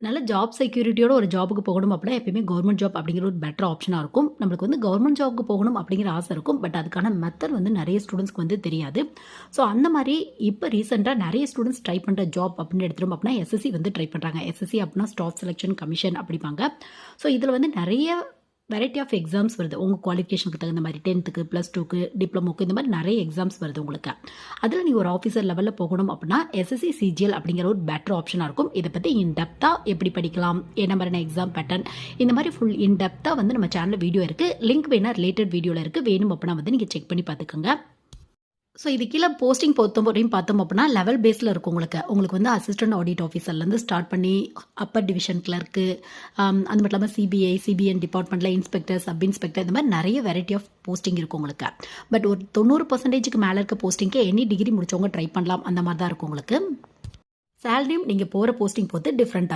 நல்ல ஜாப் செக்யூரிட்டியோட ஒரு ஜாபுக்கு போகணும் அப்படின்னா எப்பயுமே கவர்மெண்ட் ஜாப் அப்படிங்கிற ஒரு பெட்டர் ஆப்ஷனாக இருக்கும். நம்மளுக்கு வந்து கவர்மெண்ட் ஜாப்க்கு போகணும் அப்படிங்கிற ஆசை இருக்கும். பட் அதுக்கான மெத்தட் வந்து நிறைய ஸ்டூடெண்ட்ஸ்க்கு வந்து தெரியாது. ஸோ அந்த மாதிரி இப்போ ரீசெண்டாக நிறைய ஸ்டூடெண்ட்ஸ் ட்ரை பண்ணுற ஜாப் அப்படின்னு எடுத்துட்டோம் அப்படின்னா எஸ்எஸ்சி வந்து ட்ரை பண்ணுறாங்க. எஸ்எஸ்சி அப்படின்னா ஸ்டாஃப் செலெக்ஷன் கமிஷன் அப்படிப்பாங்க. ஸோ இதில் வந்து நிறைய வெரைட்டி ஆஃப் எக்ஸாம்ஸ் வருது. உங்கள் குவாலிஃபிகேஷனுக்கு தகுந்த மாதிரி 10th +2 டிப்ளமோக்கு இந்த மாதிரி நிறைய எக்ஸாம்ஸ் வருது உங்களுக்கு. அதில் நீங்கள் ஒரு ஆஃபீஸர் லெவலில் போகணும் அப்படின்னா எஸ்எஸ்சி சிஜிஎல் அப்படிங்கிற ஒரு பெட்டர் ஆப்ஷனாக இருக்கும். இதை பற்றி இன்டெப்த்தாக எப்படி படிக்கலாம், என்ன மாதிரியான எக்ஸாம் பேட்டர்ன், இந்த மாதிரி ஃபுல் இன்டெப்த்தாக வந்து நம்ம சேனலில் வீடியோ இருக்குது. லிங்க் வேணா ரிலேட்டட் வீடியோவில் இருக்குது. வேணும் அப்படின்னா வந்து நீங்கள் செக் பண்ணி பார்த்துக்கோங்க. ஸோ இது கீழே போஸ்டிங் பொறுத்தவரையும் பார்த்தோம் அப்படின்னா லெவல் பேஸில் இருக்கும் உங்களுக்கு வந்து அசிஸ்டன்ட் ஆடிட் ஆஃபீஸர்லேருந்து ஸ்டார்ட் பண்ணி அப்பர் டிவிஷன் கிளர்க்கு, அது மட்டும் இல்லாமல் சிபிஎன் டிபார்ட்மெண்ட்டில் இன்ஸ்பெக்டர், சப் இன்ஸ்பெக்டர், இந்த மாதிரி நிறைய வெரைட்டி ஆஃப் போஸ்டிங் இருக்கும் உங்களுக்கு. பட் ஒரு 90% மேலே இருக்க போஸ்டிங்க்கு எனி டிகிரி முடிச்சவங்க ட்ரை பண்ணலாம். அந்த மாதிரி தான் இருக்கும் உங்களுக்கு. சேலரியும் நீங்கள் போகிற போஸ்டிங் பொறுத்து டிஃப்ரெண்ட்டாக இருக்கும்.